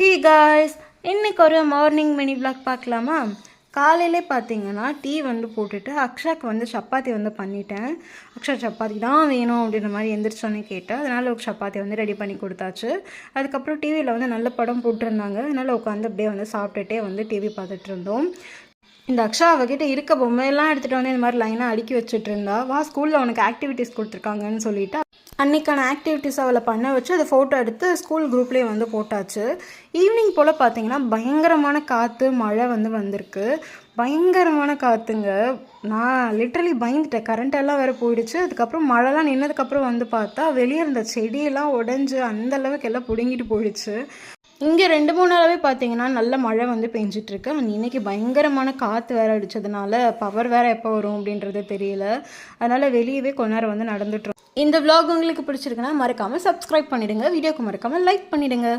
Hey guys, இன்னைக்கு ஒரு morning mini vlog பார்க்கலாமா? காலையிலே பார்த்தீங்கன்னா டீ வந்து போட்டுட்டு அக்ஷாக்கு வந்து சப்பாத்தி வந்து பண்ணிட்டேன். அக்ஷா சப்பாத்தி தான் வேணும் அப்படின்ற மாதிரி எந்திரிச்சோன்னே கேட்டேன். அதனால் ஒரு சப்பாத்தி வந்து ரெடி பண்ணி கொடுத்தாச்சு. அதுக்கப்புறம் டிவியில் வந்து நல்ல படம் போட்டிருந்தாங்க. அதனால் உட்காந்து அப்படியே வந்து சாப்பிட்டுட்டே வந்து டிவி பார்த்துட்டு இருந்தோம். இந்த அக்ஷா அவகிட்ட இருக்க பொம்மையெல்லாம் எடுத்துகிட்டு வந்து இந்த மாதிரி லைனாக அடுக்கி வச்சுட்டு இருந்தா. வா, ஸ்கூலில் அவனுக்கு ஆக்டிவிட்டீஸ் கொடுத்துருக்காங்கன்னு சொல்லிட்டு அன்றைக்கான ஆக்டிவிட்டீஸ் அவளை பண்ண வச்சு அதை ஃபோட்டோ எடுத்து ஸ்கூல் குரூப்லேயே வந்து போட்டாச்சு. ஈவினிங் போல் பார்த்தீங்கன்னா பயங்கரமான காற்று மழை வந்து வந்திருக்கு. பயங்கரமான காற்றுங்க. நான் லிட்ரலி பயந்துட்டேன். கரண்ட்டெல்லாம் வேறு போயிடுச்சு. அதுக்கப்புறம் மழைலாம் நின்னதுக்கப்புறம் வந்து பார்த்தா வெளியே இருந்த செடியெல்லாம் உடஞ்சி அந்தளவுக்கு எல்லாம் பிடுங்கிட்டு போயிடுச்சு. இங்கே 2-3 நாளாகவே பார்த்தீங்கன்னா நல்ல மழை வந்து பெஞ்சிட்ருக்கு. இன்றைக்கி பயங்கரமான காற்று வேறு அடித்ததுனால பவர் வேறு எப்போ வரும் அப்படின்றது தெரியல. அதனால் வெளியவே கொஞ்ச நேரம் வந்து நடந்துட்டுருக்கோம். இந்த vlog உங்களுக்கு பிடிச்சிருக்குன்னா மறக்காமல் சப்ஸ்கிரைப் பண்ணிவிடுங்க. வீடியோக்கு மறக்காமல் லைக் பண்ணிவிடுங்க.